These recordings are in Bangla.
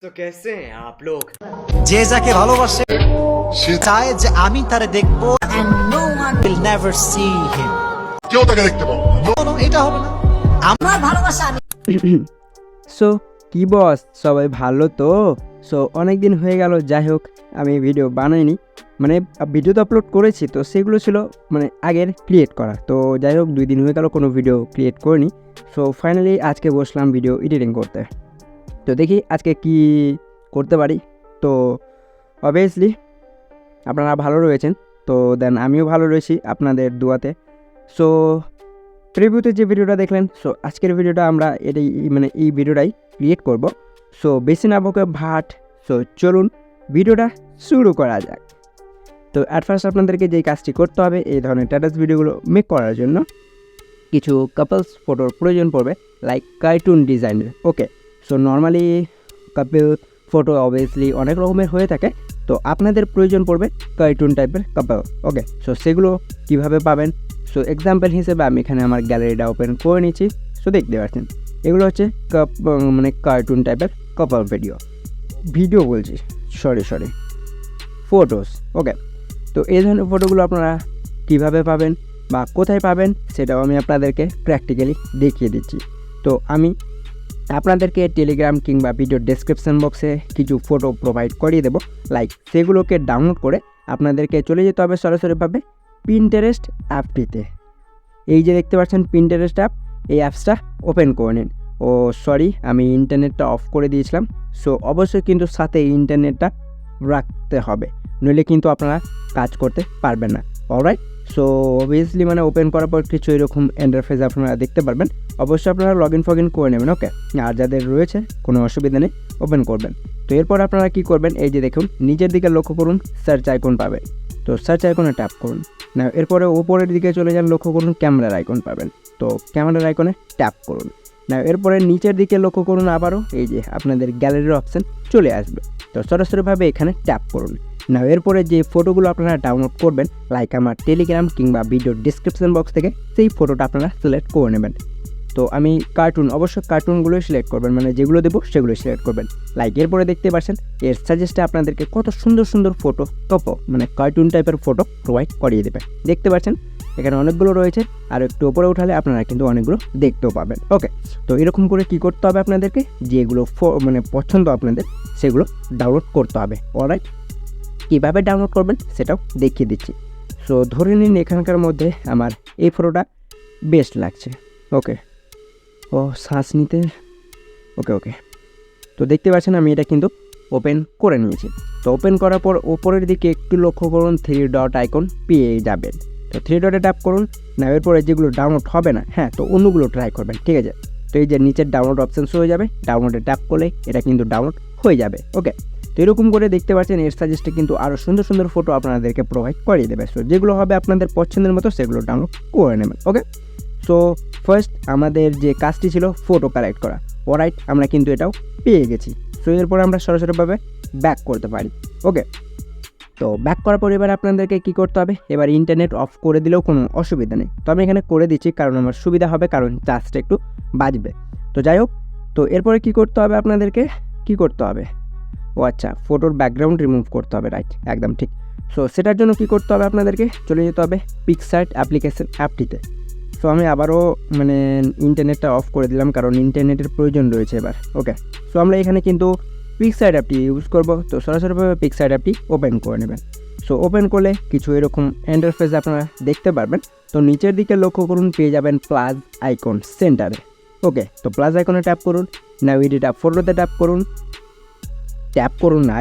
तो कैसे हैं आप लोग? যে যাকে ভালোবাসে সে চায় যে আমি তারে দেখবো and no one will never see him কেউ তাকে দেখতে পাবো না এটা হবে না আমার ভালোবাসা আমি সো কি বস সবাই ভালো তো? সো অনেক দিন হয়ে গেল, যাই হোক আমি ভিডিও বানাইনি, মানে ভিডিও তো আপলোড করেছি, তো সেগুলো ছিল মানে আগের ক্রিয়েট করা। তো যাই হোক 2 দিন হয়ে গেল কোনো ভিডিও ক্রিয়েট করিনি। সো ফাইনালি আজকে বসলাম ভিডিও এডিটিং করতে। তো দেখি আজকে কি করতে পারি। তো অবভিয়াসলি আপনারা ভালো রয়েছেন, তো দেন আমিও ভালো রয়েছি আপনাদের দোয়াতে। সো প্রিভিউতে যে ভিডিওটা দেখলেন, সো আজকের ভিডিওটা আমরা এই ভিডিওটাই ক্রিয়েট করব। সো বেশি না বকে ভাট, সো চলুন ভিডিওটা শুরু করা যাক। তো অ্যাট ফার্স্ট আপনাদেরকে যেই কাজটি করতে হবে, এই ধরনের স্ট্যাটাস ভিডিওগুলো মেক করার জন্য কিছু কাপলস ফটোর প্রয়োজন পড়বে, লাইক কার্টুন ডিজাইনের। ওকে, সো নর্মালি কাপল ফটো অবভিয়াসলি অনেক রকমের হয়ে থাকে, তো আপনাদের প্রয়োজন পড়বে কার্টুন টাইপের কাপল। ওকে, সো সেগুলো কিভাবে পাবেন? সো এক্সাম্পল হিসেবে আমি এখানে আমার গ্যালারিটা ওপেন করে নিচ্ছি। সো দেখতে পাচ্ছেন এগুলো হচ্ছে কার্টুন টাইপের কাপল ভিডিও বলছি, সরি ফটোস। ওকে, তো এই ধরনের ফটোগুলো আপনারা কিভাবে পাবেন বা কোথায় পাবেন সেটাও আমি আপনাদেরকে প্র্যাকটিক্যালি দেখিয়ে দিচ্ছি। তো আমি আপনাদেরকে টেলিগ্রাম কিংবা ভিডিও ডেসক্রিপশন বক্সে কিছু ফটো প্রোভাইড করিয়ে দেবো, লাইক সেগুলোকে ডাউনলোড করে আপনাদেরকে চলে যেতে হবে সরাসরিভাবে পিন্টারেস্ট অ্যাপটিতে। এই যে দেখতে পাচ্ছেন পিন্টারেস্ট অ্যাপ, এই অ্যাপসটা ওপেন করে নিন। ও সরি, আমি ইন্টারনেটটা অফ করে দিয়েছিলাম। সো অবশ্যই কিন্তু সাথে ইন্টারনেটটা রাখতে হবে, নইলে কিন্তু আপনারা কাজ করতে পারবেন না। অলরাইট, সো অবভিয়াসলি মানে ওপেন করার পর কিছু এরকম ইন্টারফেস আপনারা দেখতে পারবেন। অবশ্যই আপনারা লগ ইন করে নেবেন। ওকে, আর যাদের রয়েছে কোনো অসুবিধা নেই, ওপেন করবেন। তো এরপর আপনারা কি করবেন, এই যে দেখুন নিচের দিকে লক্ষ্য করুন, সার্চ আইকন পাবেন। তো সার্চ আইকনে ট্যাপ করুন না, এরপরে ওপরের দিকে চলে যান, লক্ষ্য করুন ক্যামেরার আইকন পাবেন। তো ক্যামেরার আইকনে ট্যাপ করুন না, এরপরে নিচের দিকে লক্ষ্য করুন, আবারও এই যে আপনাদের গ্যালারির অপশান চলে আসবে। তো সরাসরিভাবে এখানে ট্যাপ করুন না, এরপরে যে ফটোগুলো আপনারা ডাউনলোড করবেন, লাইক আমার টেলিগ্রাম কিংবা ভিডিও ডিসক্রিপশন বক্স থেকে, সেই ফটোটা আপনারা সিলেক্ট করে নেবেন। তো আমি অবশ্যই কার্টুনগুলোই সিলেক্ট করবেন, মানে যেগুলো দেবো সেগুলো সিলেক্ট করবেন। লাইক এরপরে দেখতে পাচ্ছেন এর সাজেস্টে আপনাদেরকে কত সুন্দর ফটো কার্টুন টাইপের ফটো প্রোভাইড করিয়ে দেবে। দেখতে পাচ্ছেন এখানে অনেকগুলো রয়েছে, আর একটু উপরে উঠালে আপনারা কিন্তু অনেকগুলো দেখতেও পাবেন। ওকে, তো এরকম করে কি করতে হবে আপনাদেরকে, যেগুলো পছন্দ আপনাদের সেগুলো ডাউনলোড করতে হবে। অলরাইট, কীভাবে ডাউনলোড করবেন সেটাও দেখিয়ে দিচ্ছি। সো ধরে নিন এখানকার মধ্যে আমার এই ফটোটা বেস্ট লাগছে। ওকে, ও শ্বাস নিতে ওকে, তো দেখতে পাচ্ছেন আমি এটা কিন্তু ওপেন করে নিয়েছি। তো ওপেন করার পর ওপরের দিকে একটু লক্ষ্য করুন, 3 ডট আইকন পেয়ে যাবেন। তো 3 ডটে ট্যাপ করুন না, এরপরে যেগুলো ডাউনলোড হবে না, হ্যাঁ, তো অন্যগুলো ট্রাই করবেন, ঠিক আছে। তো এই যে নিচের ডাউনলোড অপশান হয়ে যাবে, ডাউনলোডে ট্যাপ করলে এটা কিন্তু ডাউনলোড হয়ে যাবে। ওকে, তো এরকম করে দেখতে পাচ্ছেন এর সাজেস্টে কিন্তু আরও সুন্দর ফটো আপনাদেরকে প্রোভাইড করিয়ে দেবে। সো যেগুলো হবে আপনাদের পছন্দের মতো সেগুলো ডাউনলোড করে নেবেন। ওকে, সো ফার্স্ট আমাদের যে কাজটি ছিল ফটো কালেক্ট করা, অলরাইট, আমরা কিন্তু এটাও পেয়ে গেছি। সো এরপর আমরা সরাসরিভাবে ব্যাক করতে পারি। ওকে, তো ব্যাক করার পর এবার আপনাদেরকে কী করতে হবে, এবার ইন্টারনেট অফ করে দিলেও কোনো অসুবিধা নেই। তো আমি এখানে করে দিচ্ছি কারণ আমার সুবিধা হবে, কারণ চার্জটা একটু বাঁচবে। তো যাই হোক, তো এরপরে কী করতে হবে আপনাদেরকে, ও আচ্ছা, ফটোর ব্যাকগ্রাউন্ড রিমুভ করতে হবে, রাইট, একদম ঠিক। সো সেটার জন্য কী করতে হবে আপনাদেরকে, চলে যেতে হবে পিকসার্ট অ্যাপ্লিকেশন অ্যাপটিতে। সো আমি আবারও ইন্টারনেটটা অফ করে দিলাম কারণ ইন্টারনেটের প্রয়োজন রয়েছে এবার। ওকে, সো আমরা এখানে কিন্তু পিকসার্ট অ্যাপটি ইউজ করব। তো সরাসরিভাবে পিকসার্ট অ্যাপটি ওপেন করে নেবেন। সো ওপেন করলে কিছু এরকম ইন্টারফেস আপনারা দেখতে পারবেন। তো নিচের দিকে লক্ষ্য করুন, পেয়ে যাবেন প্লাস আইকন সেন্টারে। ওকে, তো প্লাস আইকনে ট্যাপ করুন না, এডিট ফটোতে ট্যাপ করুন না।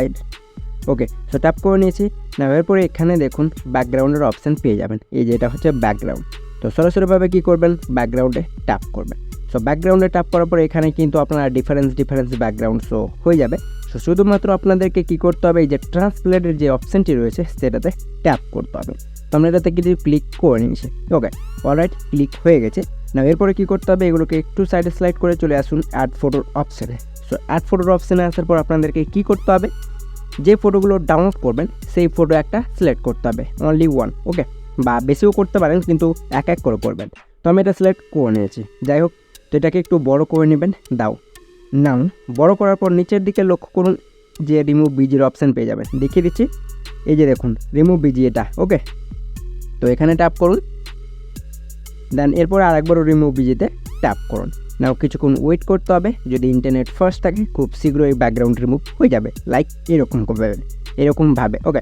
ওকে, সো ট্যাপ করে নিয়েছি না, এরপরে এখানে দেখুন ব্যাকগ্রাউন্ডের অপশান পেয়ে যাবেন, এই যে এটা হচ্ছে ব্যাকগ্রাউন্ড। তো সরাসরিভাবে কী করবেন, ব্যাকগ্রাউন্ডে ট্যাপ করবেন। সো ব্যাকগ্রাউন্ডে ট্যাপ করার পর এখানে কিন্তু আপনারা ডিফারেন্স ব্যাকগ্রাউন্ড শো হয়ে যাবে। সো শুধুমাত্র আপনাদেরকে কী করতে হবে, এই যে ট্রান্সলেটের যে অপশানটি রয়েছে সেটাতে ট্যাপ করতে হবে। তো আমরা এটাতে কিন্তু ক্লিক করে নিয়েছি। ওকে, অলরাইট, ক্লিক হয়ে গেছে না, এরপরে কী করতে হবে, এগুলোকে একটু সাইডে স্লাইড করে চলে আসুন অ্যাড ফটোর অপশানে। সো অ্যাড ফটোর অপশানে আসার পর আপনাদেরকে কী করতে হবে, যে ফটোগুলো ডাউনলোড করবেন সেই ফটো একটা সিলেক্ট করতে হবে, অনলি ওয়ান। ওকে, বা বেশিও করতে পারেন, কিন্তু এক করে করবেন। তো আমি এটা সিলেক্ট করে নিয়েছি। যাই হোক, তো এটাকে একটু বড় করে নেবেন, নাও বড় করার পর নিচের দিকে লক্ষ্য করুন যে রিমুভ বিজির অপশান পেয়ে যাবেন, দেখিয়ে দিচ্ছি। এই যে দেখুন রিমুভ বিজি এটা, ওকে। তো এখানে ট্যাপ করুন, দেন এরপরে আরেকবারও রিমুভ বিজিতে ট্যাপ করুন। নাও কিছুক্ষণ ওয়েট করতে হবে, যদি ইন্টারনেট ফাস্ট থাকে খুব শীঘ্রই ব্যাকগ্রাউন্ড রিমুভ হয়ে যাবে, লাইক এরকমভাবে, ওকে।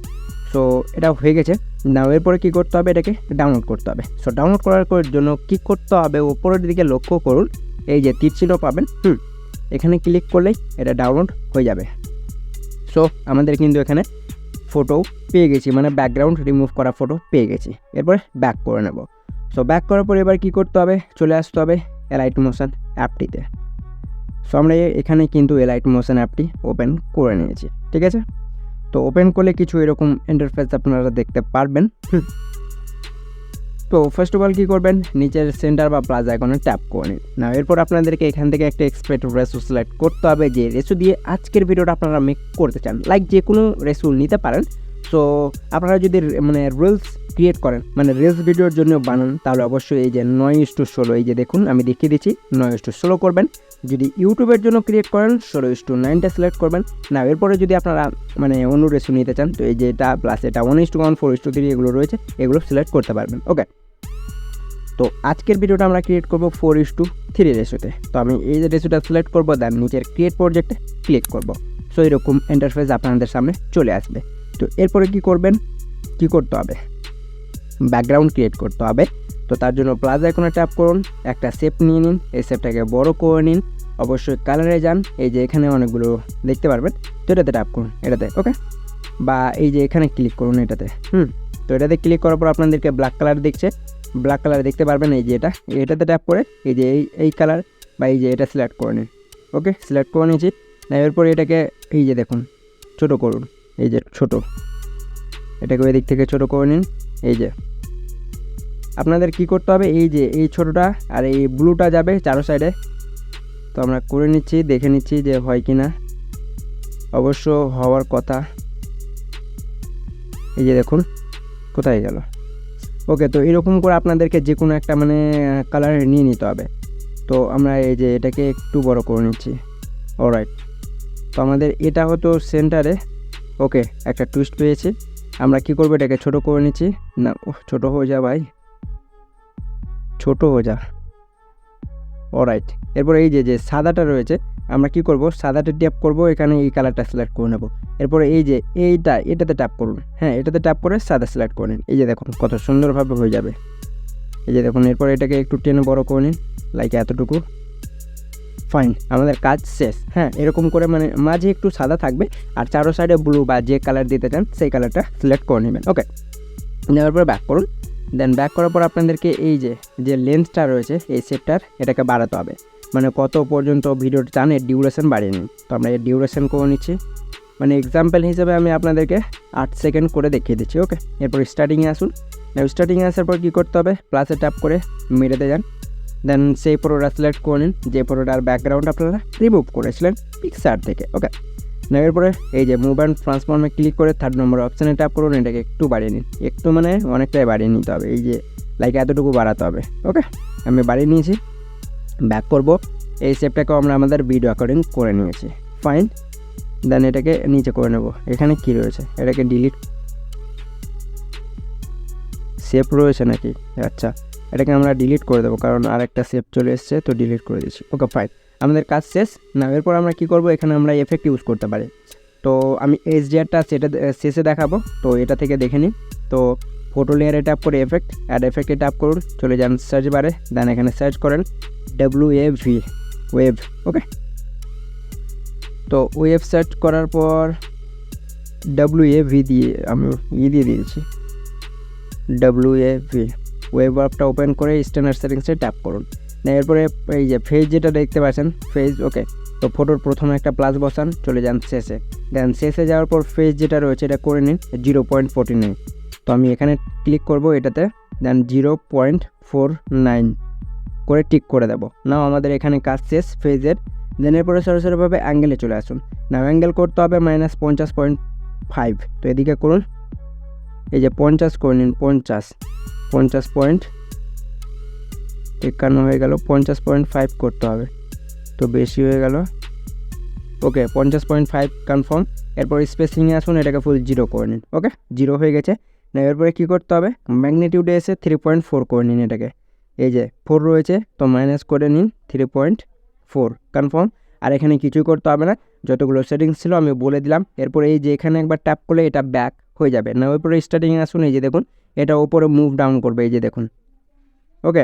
সো এটা হয়ে গেছে। নাও এরপরে কী করতে হবে, এটাকে ডাউনলোড করতে হবে। সো ডাউনলোড করার জন্য কী করতে হবে, ওপরের দিকে লক্ষ্য করুন, এই যে তীর চিহ্ন পাবেন, এখানে ক্লিক করলেই এটা ডাউনলোড হয়ে যাবে। সো আমাদের কিন্তু এখানে ফটো পেয়ে গেছি, মানে ব্যাকগ্রাউন্ড রিমুভ করা ফটো পেয়ে গেছি। এরপরে ব্যাক করে নেব। সো ব্যাক করার পর এবার কী করতে হবে, চলে আসতে হবে এলাইট মোশন অ্যাপটিতে। সো আমরা এখানে কিন্তু এলাইট মোশন অ্যাপটি ওপেন করে নিয়েছি, ঠিক আছে। তো ওপেন করলে কিছু এরকম ইন্টারফেস আপনারা দেখতে পারবেন। তো ফার্স্ট অফ অল কী করবেন, নিচের সেন্টার বা প্লাস আইকনে ট্যাপ করে নিন। না এরপর আপনাদেরকে এখান থেকে একটা এক্সপেক্ট রেসু সিলেক্ট করতে হবে, যে রেসু দিয়ে আজকের ভিডিওটা আপনারা মেক করতে চান, লাইক যে কোনো রেসু নিতে পারেন। সো আপনারা যদি মানে রিলস ক্রিয়েট করেন, মানে রিলস ভিডিওর জন্য বানান, তাহলে অবশ্যই এই যে 9:16, এই যে দেখুন আমি দেখিয়ে দিচ্ছি, 9:16 করবেন। যদি ইউটিউবের জন্য ক্রিয়েট করেন 16:9টা সিলেক্ট করবেন। না এরপরে যদি আপনারা মানে অন্য রেসু নিতে চান, তো এই যে এটা প্লাস এটা 1:1, 4:3 এগুলো রয়েছে, এগুলো সিলেক্ট করতে পারবেন, ওকে। তো আজকের ভিডিওটা আমরা ক্রিয়েট করব 4:3 রেসুতে। তো আমি এই যে রেসুটা সিলেক্ট করবো, দেন নিচের ক্রিয়েট প্রজেক্টে ক্লিক করব। সো এরকম ইন্টারফেস আপনাদের সামনে চলে আসবে। তো এরপরে কি করবেন, কি করতে হবে, ব্যাকগ্রাউন্ড ক্রিয়েট করতে হবে। তো তার জন্য প্লাস আইকনে ট্যাপ করুন, একটা শেপ নিয়ে নিন, এই শেপটাকে বড় করে নিন, অবশ্যই কালারে যান, এই যে এখানে অনেকগুলো দেখতে পারবেন, তো এটাতে ট্যাপ করুন, এটাতে, ওকে। বা এই যে এখানে ক্লিক করুন এটাতে, তো এটাতে ক্লিক করার পর আপনাদেরকে ব্ল্যাক কালার দেখতে পারবেন, এই যে এটাতে ট্যাপ করে এই যে এই কালার বা এই যে এটা সিলেক্ট করে নিন, ওকে। সিলেক্ট করে নিয়েছি। এরপর এটাকে এই যে দেখুন ছোটো করুন, এই যে ছোটো, এটাকে ওই দিক থেকে ছোটো করে নিন। এই যে আপনাদের কি করতে হবে, এই যে এই ছোটোটা আর এই ব্লুটা যাবে চারো সাইডে। তো আমরা করে নিচ্ছি, দেখে নিচ্ছি যে হয় কি না, অবশ্য হওয়ার কথা। এই যে দেখুন কোথায় গেল, ওকে। তো এরকম করে আপনাদেরকে যে কোনো একটা মানে কালার নিয়ে নিতে হবে। তো আমরা এই যে এটাকে একটু বড় করে নিচ্ছি, অলরাইট। তো আমাদের এটা হতো সেন্টারে, ওকে। একটা টুইস্ট পেয়েছি, আমরা কি করবো, এটাকে ছোট করে নিচ্ছি। না ছোট হয়ে যা ভাই, ছোট হয়ে যা, অলরাইট। এরপর এই যে সাদাটা রয়েছে, আমরা কি করব, সাদাটা ট্যাপ করব, এখানে এই কালারটা সিলেক্ট করে নেব। এরপরে এই যে এটাতে ট্যাপ করুন, হ্যাঁ এটাতে ট্যাপ করে সাদা সিলেক্ট করে নিন। এই যে দেখুন কত সুন্দরভাবে হয়ে যাবে, এই যে দেখুন। এরপর এটাকে একটু টেনে বড় করে নিন, লাইক এতটুকু, ফাইন, আমাদের কাজ শেষ। হ্যাঁ এরকম করে মানে মাঝে একটু সাদা থাকবে, আর চারো সাইডে ব্লু বা যে কালার দিতে চান সেই কালারটা সিলেক্ট করে নেবেন, ওকে। নেওয়ার পরে ব্যাক করুন, দেন ব্যাক করার পর আপনাদেরকে এই যে লেন্সটা রয়েছে এই শেপটার, এটাকে বাড়াতে হবে, মানে কত পর্যন্ত ভিডিওটা চান এর ডিউরেশন বাড়িয়ে নিন। তো আমরা এর ডিউরেশন করে নিচ্ছি, মানে এক্সাম্পল হিসেবে আমি আপনাদেরকে 8 সেকেন্ড করে দেখিয়ে দিচ্ছি, ওকে। এরপর স্টার্টিংয়ে আসুন, স্টার্টিংয়ে আসার পর কী করতে হবে, প্লাসে ট্যাপ করে মিডিয়াতে যান, দেন সেই ফটোটা সিলেক্ট করে নিন, যে ফটোটার ব্যাকগ্রাউন্ড আপনারা রিমুভ করেছিলেন পিকচার থেকে, ওকে। নেওয়ার পরে এই যে মুভ অ্যান্ড ট্রান্সফর্মে ক্লিক করে 3rd নম্বর অপশানে ট্যাপ করুন, এটাকে একটু বাড়িয়ে নিন, একটু মানে অনেকটাই বাড়িয়ে নিতে হবে, এই যে লাইক এতটুকু বাড়াতে হবে, ওকে। আমি বাড়িয়ে নিয়েছি, ব্যাক করব, এই শেপটাকেও আমরা আমাদের ভিডিও অ্যাকর্ডিং করে নিয়েছি, ফাইন। দেন এটাকে নিচে করে নেব, এখানে কি রয়েছে, এটাকে ডিলিট, শেপ রয়েছে নাকি, আচ্ছা এটাকে আমরা ডিলিট করে দেবো, কারণ আরেকটা শেপ চলে এসছে, তো ডিলিট করে দিচ্ছি, ওকে ফাইন। আমাদের কাজ শেষ। না এরপর আমরা কি করব, এখানে আমরা এফেক্ট ইউজ করতে পারি। তো আমি HDRটা সেটা শেষে দেখাবো, তো এটা থেকে দেখে নিন। তো ফটো লেয়ারে ট্যাপ করে এফেক্ট, অ্যাড এফেক্টে ট্যাপ করুন, চলে যান সার্চ বারে, দেন এখানে সার্চ করেন WAV, ওয়েভ, ওকে। তো ওয়েভ সার্চ করার পর WAV দিয়ে আমি দিয়ে দিয়েছি, WAV, ওয়েব অ্যাপটা ওপেন করে স্ট্যান্ডার্ড সেটিংসে ট্যাপ করুন। এরপরে এই যে ফেজ যেটা দেখতে পাচ্ছেন, ফেজ, ওকে। তো ফটোর প্রথমে একটা প্লাস বসান, চলে যান শেষে, দেন শেষে যাওয়ার পর ফেজ যেটা রয়েছে এটা করে নিন 0.49। তো আমি এখানে ক্লিক করব এটাতে, দেন 0.49 করে টিক করে দেবো। নাও আমাদের এখানে কাজ শেষ ফেজের। দেন এরপরে সরাসরিভাবে অ্যাঙ্গেলে চলে আসুন। নাও অ্যাঙ্গেল করতে হবে -50.5, তো এদিকে করুন, এই যে 50 করে নিন, 50.51 হয়ে গেল, 50.5 করতে হবে, তো বেশি হয়ে গেল, ওকে 50.5 কনফার্ম। এরপর স্পেসিংয়ে আসুন, এটাকে ফুল 0 করে নিন। ওকে 0 হয়ে গেছে। না এরপরে কী করতে হবে, ম্যাগনিটিউডে এসে 3.4 করে নিন এটাকে। এই যে 4 রয়েছে তো মাইনাস করে নিন 3.4 কনফার্ম। আর এখানে কিছুই করতে হবে না, যতগুলো সেটিংস ছিল আমি বলে দিলাম। এরপর এই যে এখানে একবার ট্যাপ করলে এটা ব্যাক হয়ে যাবে। না এরপরে স্টার্টিংয়ে আসুন, এই যে দেখুন এটা ওপরে মুভ ডাউন করবে, এই যে দেখুন। ওকে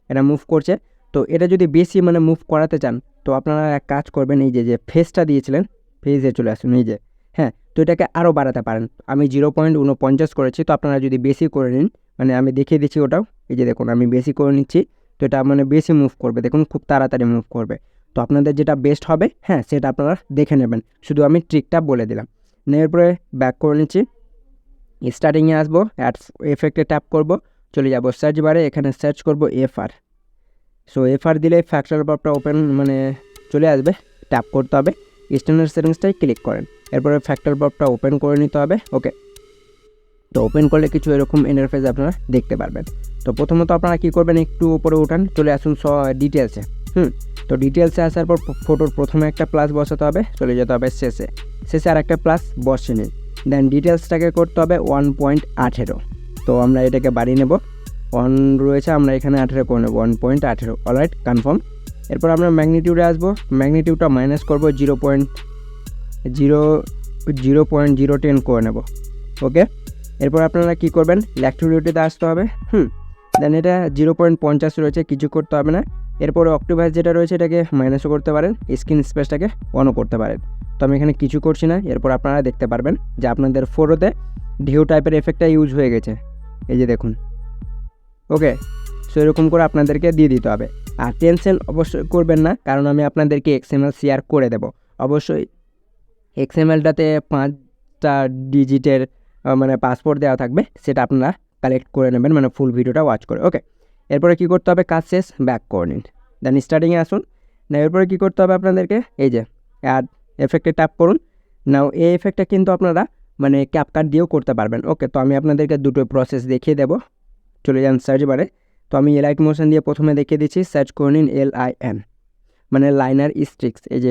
এটা মুভ করছে। তো এটা যদি বেশি মানে মুভ করাতে চান তো আপনারা এক কাজ করবেন, এই যে ফেসটা দিয়েছিলেন ফেসে চলে আসুন, এই যে হ্যাঁ। তো এটাকে আরও বাড়াতে পারেন, আমি 0.49 করেছি। তো আপনারা যদি বেশি করে নিন, মানে আমি দেখিয়ে দিচ্ছি ওটাও, এই যে দেখুন আমি বেশি করে নিচ্ছি। তো এটা মানে বেশি মুভ করবে, দেখুন খুব তাড়াতাড়ি মুভ করবে। তো আপনাদের যেটা বেস্ট হবে হ্যাঁ সেটা আপনারা দেখে নেবেন, শুধু আমি ট্রিকটা বলে দিলাম। এরপরে ব্যাক করে নিচ্ছি, স্টার্টিংয়ে আসবো, অ্যাড এফেক্টে ট্যাপ করব, চলে যাব সার্চ বারে, এখানে সার্চ করব এফআর। সো এফআর দিলে ফ্যাক্টর বারটা ওপেন মানে চলে আসবে, ট্যাপ করতে হবে, স্ট্যান্ডার্ড সেটিংসটাই ক্লিক করেন। এরপরে ফ্যাক্টর বারটা ওপেন করে নিতে হবে। ওকে তো ওপেন করলে কিছু এরকম ইন্টারফেস আপনারা দেখতে পারবেন। তো প্রথমত আপনারা কী করবেন, একটু উপরে উঠান, চলে আসুন ডিটেলসে। তো ডিটেলসে আসার পর ফটোর প্রথমে একটা প্লাস বসাতে হবে, চলে যেতে হবে শেষে আর একটা প্লাস বসে নিন। দেন ডিটেলসটাকে করতে হবে 1.18। তো আমরা এটাকে বাড়িয়ে নেব, 1 রয়েছে, আমরা এখানে 18 করে নেব, 1.18। Alright confirm. এরপর আমরা ম্যাগনিটিউডে আসবো, ম্যাগনিটিউডটা মাইনাস করবো 0.010 করে নেব। ওকে এরপর আপনারা কী করবেন, ল্যাক্টিভিটিতে আসতে হবে। দেন এটা 0.50 রয়েছে, কিছু করতে হবে না। এরপরে অক্টোভাস যেটা রয়েছে এটাকে মাইনাসও করতে পারেন, স্ক্রিন স্পেসটাকে অনও করতে পারেন। তো আমি এখানে কিছু করছি না। এরপর আপনারা দেখতে পারবেন যে আপনাদের ফটোতে ঢেউ টাইপের এফেক্টটা ইউজ হয়ে গেছে, এই যে দেখুন। ওকে সো এরকম করে আপনাদেরকে দিয়ে দিতে হবে। আর টেনশন অবশ্যই করবেন না, কারণ আমি আপনাদেরকে এক্সএমএল শেয়ার করে দেব। অবশ্যই এক্সএমএলটাতে 5টা ডিজিটের মানে পাসপোর্ট দেওয়া থাকবে, সেটা আপনারা কালেক্ট করে নেবেন, মানে ফুল ভিডিওটা ওয়াচ করে। ওকে এরপরে কী করতে হবে, কাজ শেষ, ব্যাক করে নিন। দেন স্টার্টিংয়ে আসুন। না এরপরে কী করতে হবে আপনাদেরকে, এই যে অ্যাড এফেক্টে ট্যাপ করুন। নাও এই এফেক্টটা কিন্তু আপনারা মানে ক্যাপকাট দিয়েও করতে পারবেন। ওকে তো আমি আপনাদেরকে দুটো প্রসেস দেখিয়ে দেবো, চলে যান সার্চ বারে। তো আমি এলাইট মোশন দিয়ে প্রথমে দেখিয়ে দিচ্ছি, সার্চ করে নিন LIN মানে লাইনার স্ট্রিক্স, এই যে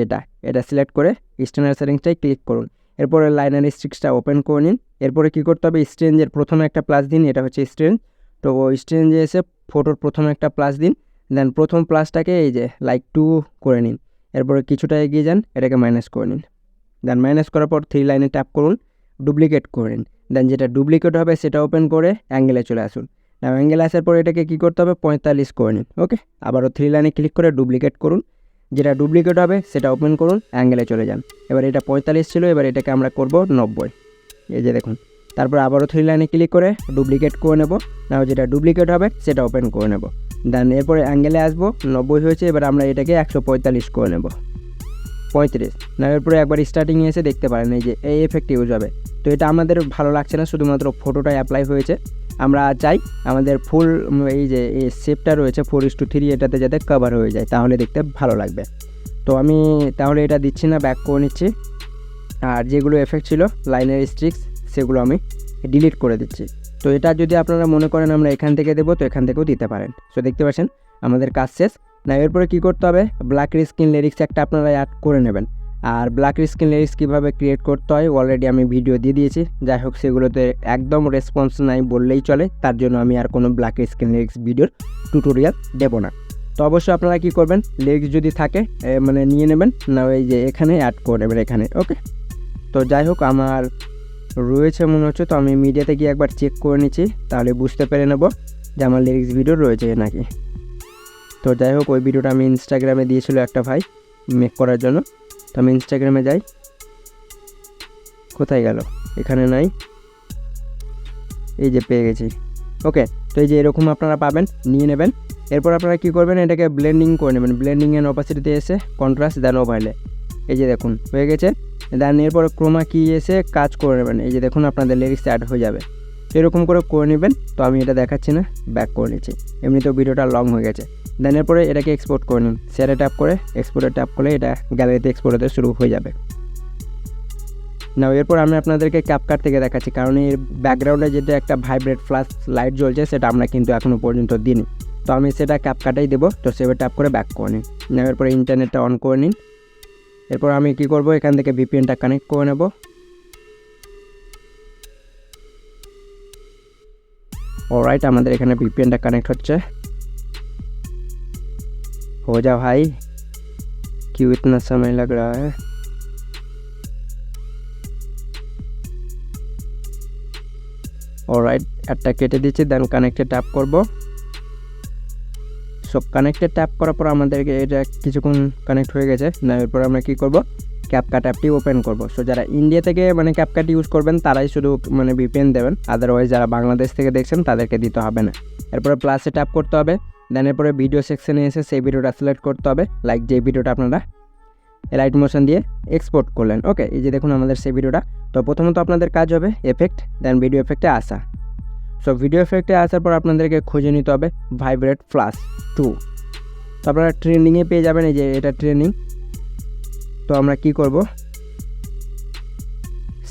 এটা সিলেক্ট করে স্ট্যান্ডার্ড সেটিংসটাই ক্লিক করুন। এরপরে লাইনার স্ট্রিক্সটা ওপেন করে নিন। এরপরে কী করতে হবে, স্ট্রেঞ্জের প্রথমে একটা প্লাস দিন, এটা হচ্ছে স্ট্রেঞ্জ। তো স্ট্রেঞ্জে এসে ফটোর প্রথমে একটা প্লাস দিন, দেন প্রথম প্লাসটাকে এই যে লাইক 2 করে নিন। এরপরে কিছুটা এগিয়ে যান, এটাকে মাইনাস করে নিন। দেন মাইনাস করার পর 3 লাইনে ট্যাপ করুন, ডুপ্লিকেট করে নিন। দেন যেটা ডুপ্লিকেট হবে সেটা ওপেন করে অ্যাঙ্গেলে চলে আসুন। না অ্যাঙ্গেলে আসার পর এটাকে কী করতে হবে, 45 করে নিন। ওকে আবারও 3 লাইনে ক্লিক করে ডুপ্লিকেট করুন, যেটা ডুপ্লিকেট হবে সেটা ওপেন করুন, অ্যাঙ্গেলে চলে যান। এবার এটা 45 ছিল, এবার এটাকে আমরা করব 90, এই যে দেখুন। তারপর আবারও 3 লাইনে ক্লিক করে ডুপ্লিকেট করে নেব, না যেটা ডুপ্লিকেট হবে সেটা ওপেন করে নেব। দেন এরপরে অ্যাঙ্গেলে আসবো, 90 হয়েছে, এবার আমরা এটাকে 145 করে নেব, 35। না এরপরে একবার স্টার্টিংয়ে এসে দেখতে পারেন এই যে এই এফেক্ট ইউজ হবে। তো এটা আমাদের ভালো লাগছে না, শুধুমাত্র ফটোটাই অ্যাপ্লাই হয়েছে। আমরা চাই আমাদের ফুল এই যে এই শেপটা রয়েছে 4:3 এটাতে যাতে কভার হয়ে যায়, তাহলে দেখতে ভালো লাগবে। তো আমি তাহলে এটা দিচ্ছি না, ব্যাক করে নিচ্ছি। আর যেগুলো এফেক্ট ছিল লাইনের স্ট্রিক্স সেগুলো আমি ডিলিট করে দিচ্ছি। তো এটা যদি আপনারা মনে করেন আমরা এখান থেকে দেবো, তো এখান থেকেও দিতে পারেন। সো দেখতে পাচ্ছেন আমাদের কাজ শেষ। না এরপরে কী করতে হবে, ব্ল্যাক স্ক্রিন লিরিক্স একটা আপনারা অ্যাড করে নেবেন। আর ব্ল্যাক স্ক্রিন লিরিক্স কীভাবে ক্রিয়েট করতে হয় অলরেডি আমি ভিডিও দিয়ে দিয়েছি। যাই হোক সেগুলোতে একদম রেসপন্স নাই বললেই চলে, তার জন্য আমি আর কোনো ব্ল্যাক স্ক্রিন লিরিক্স ভিডিওর টিউটোরিয়াল দেবো না। তো অবশ্যই আপনারা কী করবেন, লিরিক্স যদি থাকে মানে নিয়ে নেবেন, না এই যে এখানে অ্যাড করে নেবেন এখানে। ওকে তো যাই হোক আমার রয়েছে মনে হচ্ছে, তো আমি মিডিয়াতে গিয়ে একবার চেক করে নিচ্ছি, তাহলে বুঝতে পেরে নেব যে আমার লিরিক্স ভিডিও রয়েছে নাকি। তো যাই হোক ওই ভিডিওটা আমি ইনস্টাগ্রামে দিয়েছিল একটা ভাই মেক করার জন্য। তো আমি ইনস্টাগ্রামে যাই, কোথায় গেল, এখানে নাই, এই যে পেয়ে গেছি। ওকে তো এই যে এরকম আপনারা পাবেন, নিয়ে নেবেন। এরপর আপনারা কী করবেন, এটাকে ব্লেন্ডিং করে নেবেন। ব্লেন্ডিং অ্যান্ড অপাসিটিতে এসে কন্ট্রাস্ট দেন ওভারলে, এই যে দেখুন হয়ে গেছে। দেন এরপর ক্রোমা কি এসে কাজ করে নেবেন, এই যে দেখুন আপনাদের লিরিক্স অ্যাড হয়ে যাবে। তো এরকম করে নেবেন। তো আমি এটা দেখাচ্ছি না, ব্যাক করে নিচ্ছি, এমনিতেও ভিডিওটা লং হয়ে গেছে। দেন এরপরে এটাকে এক্সপোর্ট করে নিন, শেয়ারে ট্যাপ করে এক্সপোর্টে ট্যাপ করলে এটা গ্যালারিতে এক্সপোর্ট হতে শুরু হয়ে যাবে। না এরপর আমি আপনাদেরকে ক্যাপকাট থেকে দেখাচ্ছি, কারণ এর ব্যাকগ্রাউন্ডে যেটা একটা ভাইব্রেট ফ্ল্যাশ লাইট জ্বলছে সেটা আমরা কিন্তু এখনও পর্যন্ত দিইনি। তো আমি সেটা ক্যাপকাটেই দেবো। তো সেভাবে ট্যাপ করে ব্যাক করে নিন। না এরপরে ইন্টারনেটটা অন করে নিন। এরপর আমি কি করব, এখান থেকে ভিপিএনটা কানেক্ট করে নেব। অলরাইট, আমাদের এখানে ভিপিএনটা কানেক্ট হচ্ছে। हो जा भाई, क्यों इतना समय लग रहा है। অলরাইট, একটা কেটে দিচ্ছি, দেন কানেক্টে ট্যাপ করব। সো কানেক্টে ট্যাপ করার পর আমাদেরকে এটা কিছুক্ষণ কানেক্ট হয়ে গেছে। এরপর আমরা কি করব, ক্যাপকাট অ্যাপটি ওপেন করব। সো যারা ইন্ডিয়া থেকে মানে ক্যাপকাট ইউজ করবেন তারাই শুধু মানে ভিপিএন দেবেন, আদারওয়াইজ যারা বাংলাদেশ থেকে দেখছেন তাদেরকে দিতে হবে না। এরপরে প্লাসে ট্যাপ করতে হবে, দেন এরপরে ভিডিও সেকশনে এসে সেই ভিডিওটা সিলেক্ট করতে হবে, লাইক যে ভিডিওটা আপনারা লাইট মোশন দিয়ে এক্সপোর্ট করলেন। ওকে, এই যে দেখুন আমাদের সেই ভিডিওটা। তো প্রথমত আপনাদের কাজ হবে এফেক্ট, দেন ভিডিও এফেক্টে আসা। সো ভিডিও এফেক্টে আসার পর আপনাদেরকে খুঁজে নিতে হবে ভাইব্রেট ফ্লাশ 2। তো আপনারা ট্রেন্ডিংয়ে পেয়ে যাবেন, এই যে এটা ট্রেন্ডিং। তো আমরা কি করব,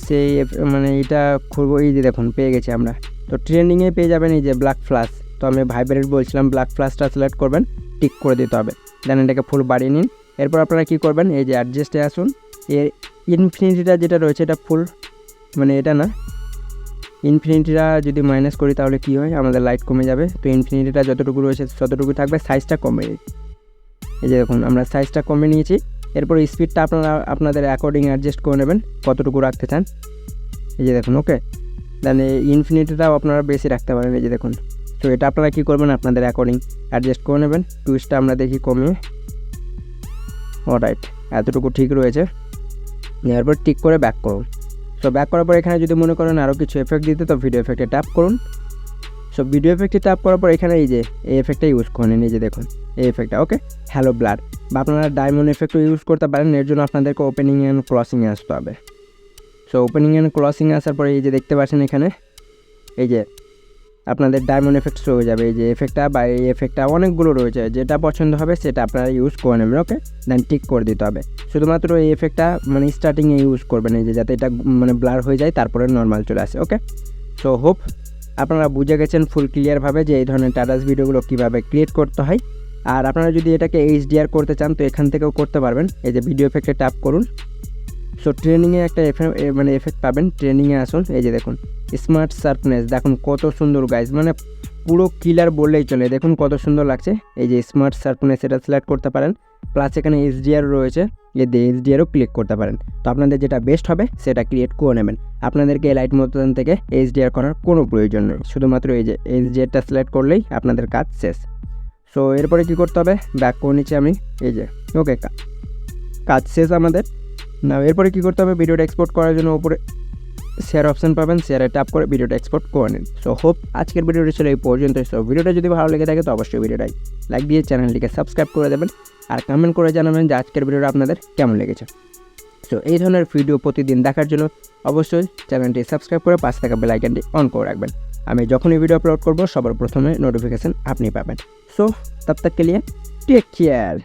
সেই মানে এটা খুলবো, এই যে দেখুন পেয়ে গেছি আমরা। তো ট্রেন্ডিংয়ে পেয়ে যাবেন এই যে ব্ল্যাক ফ্লাশ। তো আমি ভাইব্রেট বলছিলাম, ব্ল্যাক ফ্লাশটা সিলেক্ট করবেন, টিক করে দিতে হবে, দেন এটাকে ফুল বাড়িয়ে নিন। এরপর আপনারা কী করবেন, এই যে অ্যাডজাস্টে আসুন, এর ইনফিনিটিটা যেটা রয়েছে এটা ফুল, মানে এটা না, ইনফিনিটিটা যদি মাইনাস করি তাহলে কি হয়, আমাদের লাইট কমে যাবে। তো ইনফিনিটিটা যতটুকু রয়েছে ততটুকু থাকবে, সাইজটা কমে। এই যে দেখুন আমরা সাইজটা কমে নিয়েছি। এরপর স্পিডটা আপনারা আপনাদের অ্যাকর্ডিং অ্যাডজাস্ট করে নেবেন কতটুকু রাখতে চান। এই যে দেখুন, ওকে, দেন ইনফিনিটিটাও আপনারা বেশি রাখতে পারেন, এই যে দেখুন। তো এটা আপনারা কী করবেন, আপনাদের অ্যাকর্ডিং অ্যাডজাস্ট করে নেবেন। টুইস্টটা আমরা দেখি কমিয়ে, অলরাইট, এতটুকু ঠিক রয়েছে। এরপর টিক করে ব্যাক করুন। সো ব্যাক করার পর এখানে যদি মনে করেন আরও কিছু এফেক্ট দিতে, তো ভিডিও এফেক্টে ট্যাপ করুন। সো ভিডিও এফেক্টে ট্যাপ করার পর এখানে এই যে এই এফেক্টটা ইউজ করে নিন, এই যে দেখুন এই এফেক্টটা, ওকে, হ্যালো ব্লার, বা আপনারা ডায়মন্ড এফেক্টও ইউজ করতে পারেন। এর জন্য আপনাদেরকে ওপেনিং অ্যান্ড ক্লসিংয়ে আসতে হবে। সো ওপেনিং অ্যান্ড ক্লসিংয়ে আসার পরে এই যে দেখতে পাচ্ছেন এখানে এই যে আপনাদের ডায়মন্ড এফেক্ট শো হয়ে যাবে। এই যে এফেক্টটা বা এই এফেক্টটা অনেকগুলো রয়েছে, যেটা পছন্দ হবে সেটা আপনারা ইউজ করে নেবেন। ওকে, দেন টিক করে দিতে হবে। শুধুমাত্র এই এফেক্টটা মানে স্টার্টিংয়ে ইউজ করবেন, এই যে যাতে এটা মানে ব্লার হয়ে যায়, তারপরে নর্মাল চলে আসে। ওকে, সো হোপ আপনারা বুঝে গেছেন ফুল ক্লিয়ারভাবে যে এই ধরনের টাটাস ভিডিওগুলো কীভাবে ক্রিয়েট করতে হয়। আর আপনারা যদি এটাকে এইচডিআর করতে চান তো এখান থেকেও করতে পারবেন। এই যে ভিডিও এফেক্টে ট্যাপ করুন। সো ট্রেনিংয়ে একটা মানে এফেক্ট পাবেন, ট্রেনিংয়ে আসুন। এই যে দেখুন স্মার্ট শার্পনেস, দেখুন কত সুন্দর গাইজ, মানে পুরো কিলার বললেই চলে। দেখুন কত সুন্দর লাগছে। এই যে স্মার্ট শার্পনেস, এটা সিলেক্ট করতে পারেন। প্লাস এখানে এইচডিআর রয়েছে, এই যে এইচডিআরও ক্লিক করতে পারেন। তো আপনাদের যেটা বেস্ট হবে সেটা ক্রিয়েট করে নেবেন। আপনাদেরকে লাইট মোশন থেকে এইচডিআর করার কোনো প্রয়োজন নেই, শুধুমাত্র এই যে এইচডিআরটা সিলেক্ট করলেই আপনাদের কাজ শেষ। সো এরপরে কী করতে হবে, ব্যাক করে নিচ্ছি আমি, এই যে ওকে, কাজ শেষ আমাদের। না এরপরে কী করতে হবে, ভিডিওটা এক্সপোর্ট করার জন্য উপরে শেয়ার অপশান পাবেন, শেয়ারে ট্যাপ করে ভিডিওটা এক্সপোর্ট করে নিন। সো হোপ আজকের ভিডিওটি ছিল এই পর্যন্ত। সো ভিডিওটা যদি ভালো লেগে থাকে তো অবশ্যই ভিডিওটাই লাইক দিয়ে চ্যানেলটিকে সাবস্ক্রাইব করে দেবেন, আর কমেন্ট করে জানাবেন যে আজকের ভিডিওটা আপনাদের কেমন লেগেছে। সো এই ধরনের ভিডিও প্রতিদিন দেখার জন্য অবশ্যই চ্যানেলটি সাবস্ক্রাইব করে পাশে থাকা বেল আইকনটি অন করে রাখবেন। আমি যখনই ভিডিও আপলোড করব সবার প্রথমে নোটিফিকেশান আপনি পাবেন। সো তব তক কে লিয়ে টেক কেয়ার।